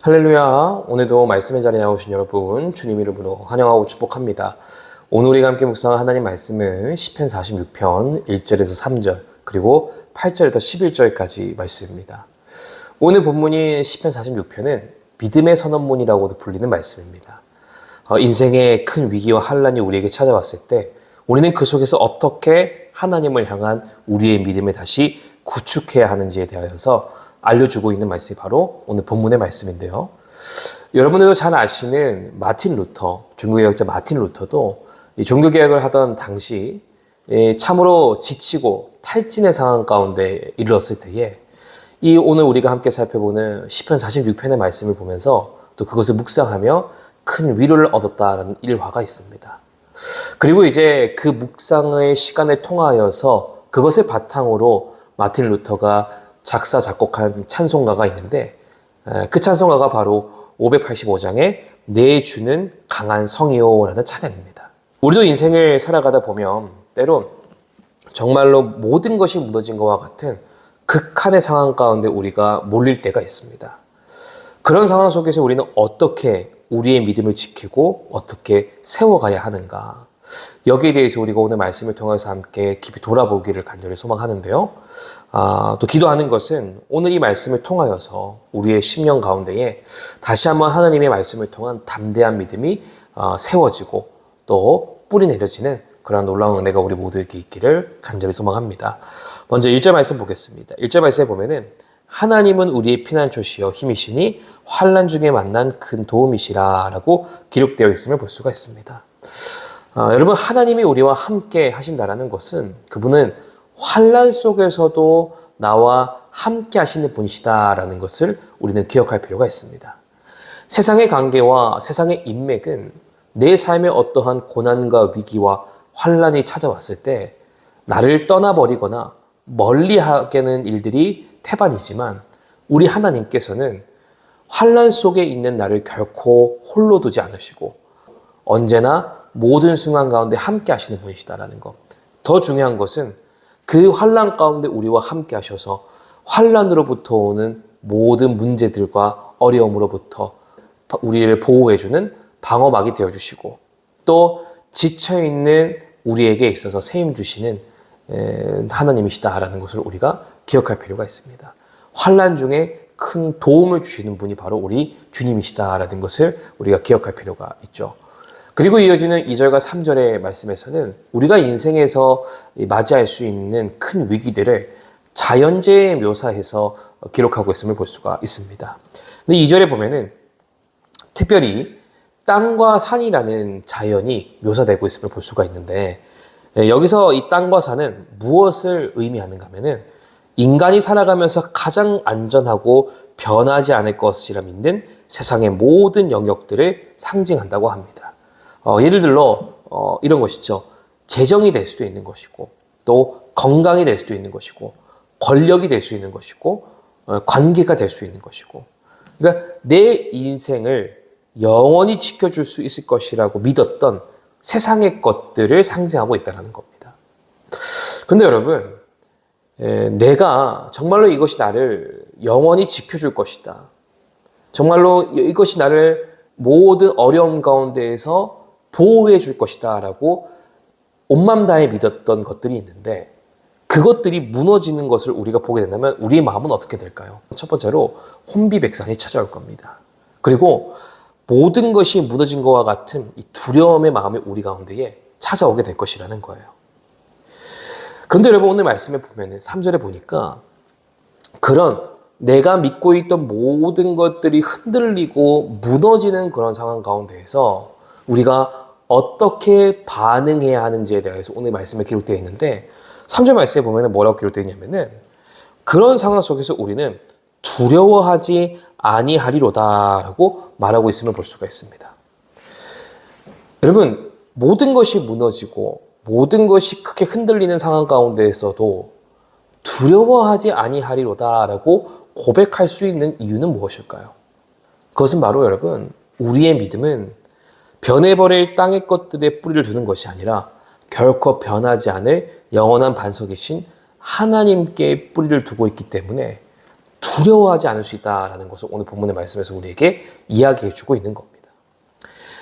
할렐루야. 오늘도 말씀의 자리에 나오신 여러분 주님 이름으로 환영하고 축복합니다. 오늘 우리가 함께 묵상할 하나님 말씀은 시편 46편 1절에서 3절 그리고 8절에서 11절까지 말씀입니다. 오늘 본문인 시편 46편은 믿음의 선언문이라고도 불리는 말씀입니다. 인생의 큰 위기와 환란이 우리에게 찾아왔을 때 우리는 그 속에서 어떻게 하나님을 향한 우리의 믿음을 다시 구축해야 하는지에 대하여서 알려주고 있는 말씀이 바로 오늘 본문의 말씀인데요. 여러분들도 잘 아시는 마틴 루터, 종교개혁자 마틴 루터도 이 종교개혁을 하던 당시 참으로 지치고 탈진의 상황 가운데 이르렀을 때에 이 오늘 우리가 함께 살펴보는 시편 46편의 말씀을 보면서 또 그것을 묵상하며 큰 위로를 얻었다는 일화가 있습니다. 그리고 이제 그 묵상의 시간을 통하여서 그것을 바탕으로 마틴 루터가 작사, 작곡한 찬송가가 있는데 그 찬송가가 바로 585장의 내 주는 강한 성이요라는 찬양입니다. 우리도 인생을 살아가다 보면 때론 정말로 모든 것이 무너진 것과 같은 극한의 상황 가운데 우리가 몰릴 때가 있습니다. 그런 상황 속에서 우리는 어떻게 우리의 믿음을 지키고 어떻게 세워가야 하는가, 여기에 대해서 우리가 오늘 말씀을 통해서 함께 깊이 돌아보기를 간절히 소망하는데요. 또 기도하는 것은 오늘 이 말씀을 통하여서 우리의 심령 가운데에 다시 한번 하나님의 말씀을 통한 담대한 믿음이 세워지고 또 뿌리 내려지는 그런 놀라운 은혜가 우리 모두에게 있기를 간절히 소망합니다. 먼저 1절 말씀 보겠습니다. 1절 말씀에 보면은 하나님은 우리의 피난처시여 힘이시니 환난 중에 만난 큰 도움이시라 라고 기록되어 있음을 볼 수가 있습니다. 여러분, 하나님이 우리와 함께 하신다라는 것은 그분은 환난 속에서도 나와 함께 하시는 분이시다라는 것을 우리는 기억할 필요가 있습니다. 세상의 관계와 세상의 인맥은 내 삶에 어떠한 고난과 위기와 환난이 찾아왔을 때 나를 떠나버리거나 멀리하게 하는 일들이 태반이지만 우리 하나님께서는 환난 속에 있는 나를 결코 홀로 두지 않으시고 언제나 모든 순간 가운데 함께 하시는 분이시다라는 것. 더 중요한 것은 그 환난 가운데 우리와 함께 하셔서 환난으로부터 오는 모든 문제들과 어려움으로부터 우리를 보호해주는 방어막이 되어주시고 또 지쳐있는 우리에게 있어서 세임 주시는 하나님이시다라는 것을 우리가 기억할 필요가 있습니다. 환난 중에 큰 도움을 주시는 분이 바로 우리 주님이시다라는 것을 우리가 기억할 필요가 있죠. 그리고 이어지는 2절과 3절의 말씀에서는 우리가 인생에서 맞이할 수 있는 큰 위기들을 자연재해에 묘사해서 기록하고 있음을 볼 수가 있습니다. 근데 2절에 보면은 특별히 땅과 산이라는 자연이 묘사되고 있음을 볼 수가 있는데 여기서 이 땅과 산은 무엇을 의미하는가 하면은 인간이 살아가면서 가장 안전하고 변하지 않을 것이라 믿는 세상의 모든 영역들을 상징한다고 합니다. 예를 들어 이런 것이죠. 재정이 될 수도 있는 것이고 또 건강이 될 수도 있는 것이고 권력이 될 수 있는 것이고 관계가 될 수 있는 것이고 그러니까 내 인생을 영원히 지켜줄 수 있을 것이라고 믿었던 세상의 것들을 상징하고 있다는 겁니다. 그런데 여러분, 내가 정말로 이것이 나를 영원히 지켜줄 것이다. 정말로 이것이 나를 모든 어려움 가운데에서 보호해 줄 것이다 라고 온맘 다해 믿었던 것들이 있는데 그것들이 무너지는 것을 우리가 보게 된다면 우리의 마음은 어떻게 될까요? 첫 번째로 혼비백산이 찾아올 겁니다. 그리고 모든 것이 무너진 것과 같은 이 두려움의 마음이 우리 가운데에 찾아오게 될 것이라는 거예요. 그런데 여러분 오늘 말씀에 보면 3절에 보니까 그런 내가 믿고 있던 모든 것들이 흔들리고 무너지는 그런 상황 가운데에서 우리가 어떻게 반응해야 하는지에 대해서 오늘 말씀에 기록되어 있는데 3절 말씀에 보면 뭐라고 기록되어 있냐면은 그런 상황 속에서 우리는 두려워하지 아니하리로다라고 말하고 있음을 볼 수가 있습니다. 여러분 모든 것이 무너지고 모든 것이 크게 흔들리는 상황 가운데에서도 두려워하지 아니하리로다라고 고백할 수 있는 이유는 무엇일까요? 그것은 바로 여러분 우리의 믿음은 변해버릴 땅의 것들에 뿌리를 두는 것이 아니라 결코 변하지 않을 영원한 반석이신 하나님께 뿌리를 두고 있기 때문에 두려워하지 않을 수 있다라는 것을 오늘 본문의 말씀에서 우리에게 이야기해 주고 있는 겁니다.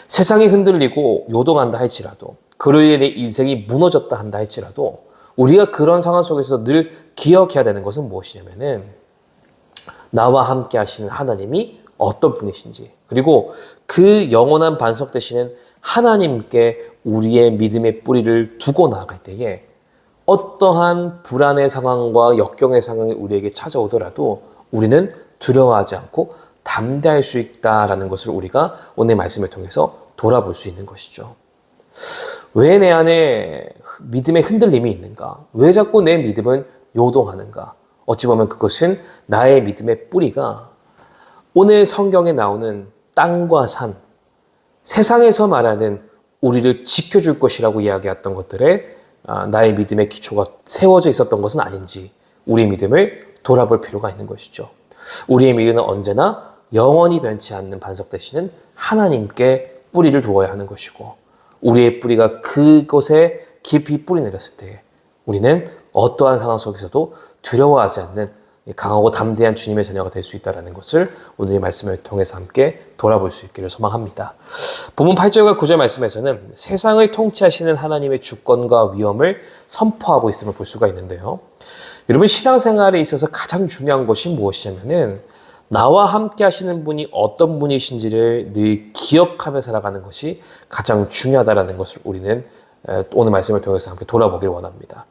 세상이 흔들리고 요동한다 할지라도, 그로 인해 내 인생이 무너졌다 한다 할지라도 우리가 그런 상황 속에서 늘 기억해야 되는 것은 무엇이냐면은 나와 함께 하시는 하나님이 어떤 분이신지, 그리고 그 영원한 반석 되시는 하나님께 우리의 믿음의 뿌리를 두고 나아갈 때에 어떠한 불안의 상황과 역경의 상황이 우리에게 찾아오더라도 우리는 두려워하지 않고 담대할 수 있다라는 것을 우리가 오늘 말씀을 통해서 돌아볼 수 있는 것이죠. 왜 내 안에 믿음의 흔들림이 있는가? 왜 자꾸 내 믿음은 요동하는가? 어찌 보면 그것은 나의 믿음의 뿌리가 오늘 성경에 나오는 땅과 산, 세상에서 말하는 우리를 지켜줄 것이라고 이야기했던 것들에 나의 믿음의 기초가 세워져 있었던 것은 아닌지 우리의 믿음을 돌아볼 필요가 있는 것이죠. 우리의 믿음은 언제나 영원히 변치 않는 반석 되시는 하나님께 뿌리를 두어야 하는 것이고, 우리의 뿌리가 그곳에 깊이 뿌리 내렸을 때 우리는 어떠한 상황 속에서도 두려워하지 않는 강하고 담대한 주님의 자녀가 될 수 있다는 것을 오늘의 말씀을 통해서 함께 돌아볼 수 있기를 소망합니다. 본문 8절과 9절 말씀에서는 세상을 통치하시는 하나님의 주권과 위엄을 선포하고 있음을 볼 수가 있는데요. 여러분, 신앙생활에 있어서 가장 중요한 것이 무엇이냐면은 나와 함께 하시는 분이 어떤 분이신지를 늘 기억하며 살아가는 것이 가장 중요하다는 것을 우리는 오늘 말씀을 통해서 함께 돌아보기를 원합니다.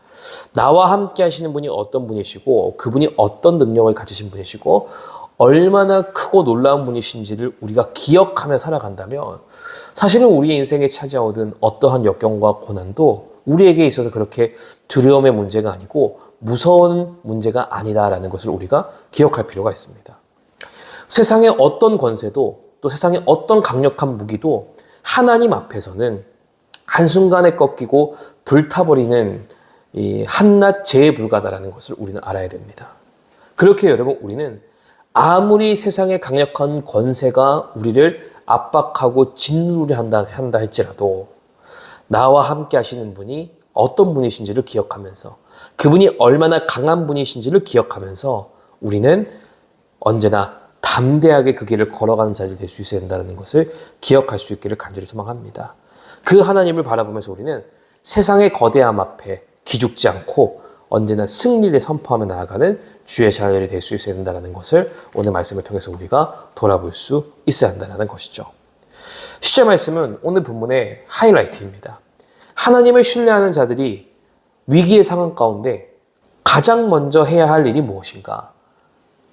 나와 함께 하시는 분이 어떤 분이시고 그분이 어떤 능력을 가지신 분이시고 얼마나 크고 놀라운 분이신지를 우리가 기억하며 살아간다면 사실은 우리의 인생에 찾아오던 어떠한 역경과 고난도 우리에게 있어서 그렇게 두려움의 문제가 아니고 무서운 문제가 아니다라는 것을 우리가 기억할 필요가 있습니다. 세상의 어떤 권세도 또 세상의 어떤 강력한 무기도 하나님 앞에서는 한순간에 꺾이고 불타버리는 이 한낱 재에 불과하다는 것을 우리는 알아야 됩니다. 그렇게 여러분, 우리는 아무리 세상의 강력한 권세가 우리를 압박하고 짓누르려 한다 할지라도 나와 함께 하시는 분이 어떤 분이신지를 기억하면서 그분이 얼마나 강한 분이신지를 기억하면서 우리는 언제나 담대하게 그 길을 걸어가는 자들이 될 수 있어야 된다는 것을 기억할 수 있기를 간절히 소망합니다. 그 하나님을 바라보면서 우리는 세상의 거대함 앞에 기죽지 않고 언제나 승리를 선포하며 나아가는 주의 자녀들이 될 수 있어야 된다는 것을 오늘 말씀을 통해서 우리가 돌아볼 수 있어야 한다는 것이죠. 10절 말씀은 오늘 본문의 하이라이트입니다. 하나님을 신뢰하는 자들이 위기의 상황 가운데 가장 먼저 해야 할 일이 무엇인가?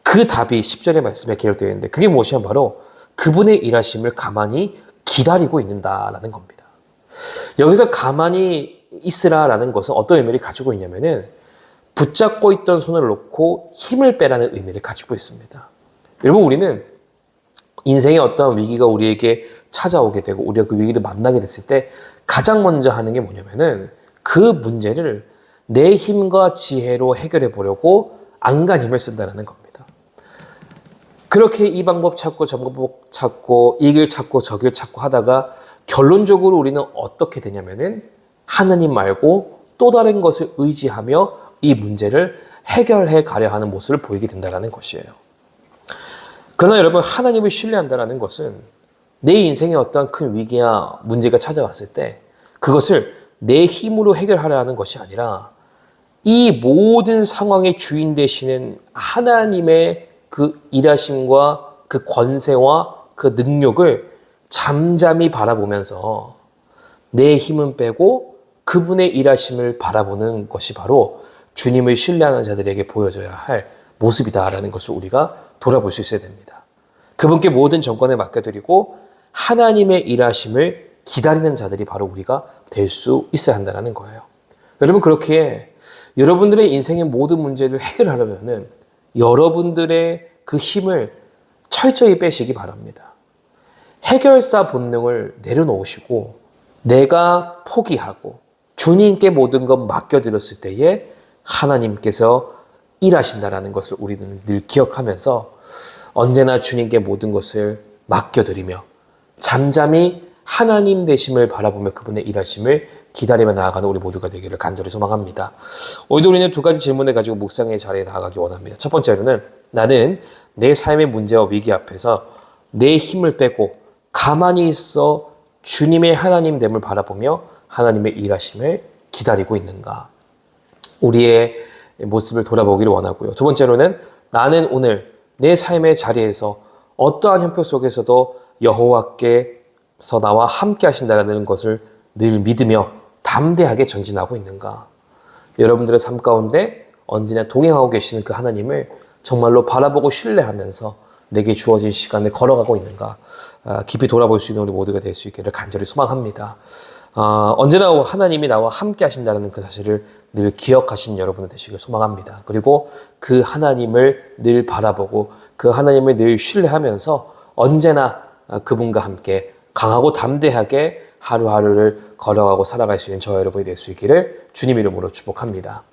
그 답이 10절의 말씀에 기록되어 있는데 그게 무엇이냐? 바로 그분의 일하심을 가만히 기다리고 있는다라는 겁니다. 여기서 가만히 있으라라는 것은 어떤 의미를 가지고 있냐면은 붙잡고 있던 손을 놓고 힘을 빼라는 의미를 가지고 있습니다. 여러분, 우리는 인생의 어떠한 위기가 우리에게 찾아오게 되고 우리가 그 위기를 만나게 됐을 때 가장 먼저 하는 게 뭐냐면은 그 문제를 내 힘과 지혜로 해결해 보려고 안간 힘을 쓴다는 겁니다. 그렇게 이 방법 찾고 저 방법 찾고 이 길 찾고 저 길 찾고 하다가 결론적으로 우리는 어떻게 되냐면은 하나님 말고 또 다른 것을 의지하며 이 문제를 해결해 가려 하는 모습을 보이게 된다는 것이에요. 그러나 여러분, 하나님을 신뢰한다는 것은 내 인생에 어떠한 큰 위기나 문제가 찾아왔을 때 그것을 내 힘으로 해결하려 하는 것이 아니라 이 모든 상황의 주인 되시는 하나님의 그 일하심과 그 권세와 그 능력을 잠잠히 바라보면서 내 힘은 빼고 그분의 일하심을 바라보는 것이 바로 주님을 신뢰하는 자들에게 보여줘야 할 모습이다라는 것을 우리가 돌아볼 수 있어야 됩니다. 그분께 모든 정권을 맡겨드리고 하나님의 일하심을 기다리는 자들이 바로 우리가 될 수 있어야 한다는 거예요. 여러분, 그렇기에 여러분들의 인생의 모든 문제를 해결하려면 여러분들의 그 힘을 철저히 빼시기 바랍니다. 해결사 본능을 내려놓으시고 내가 포기하고 주님께 모든 것 맡겨드렸을 때에 하나님께서 일하신다라는 것을 우리는 늘 기억하면서 언제나 주님께 모든 것을 맡겨드리며 잠잠히 하나님 되심을 바라보며 그분의 일하심을 기다리며 나아가는 우리 모두가 되기를 간절히 소망합니다. 오늘도 우리는 두 가지 질문을 가지고 묵상의 자리에 나아가기 원합니다. 첫 번째로는 나는 내 삶의 문제와 위기 앞에서 내 힘을 빼고 가만히 있어 주님의 하나님됨을 바라보며 하나님의 일하심을 기다리고 있는가? 우리의 모습을 돌아보기를 원하고요. 두 번째로는 나는 오늘 내 삶의 자리에서 어떠한 형편 속에서도 여호와께서 나와 함께 하신다는 것을 늘 믿으며 담대하게 전진하고 있는가? 여러분들의 삶 가운데 언제나 동행하고 계시는 그 하나님을 정말로 바라보고 신뢰하면서 내게 주어진 시간을 걸어가고 있는가? 깊이 돌아볼 수 있는 우리 모두가 될 수 있기를 간절히 소망합니다. 언제나 하나님이 나와 함께 하신다는 그 사실을 늘 기억하신 여러분들 되시길 소망합니다. 그리고 그 하나님을 늘 바라보고 그 하나님을 늘 신뢰하면서 언제나 그분과 함께 강하고 담대하게 하루하루를 걸어가고 살아갈 수 있는 저와 여러분이 될 수 있기를 주님 이름으로 축복합니다.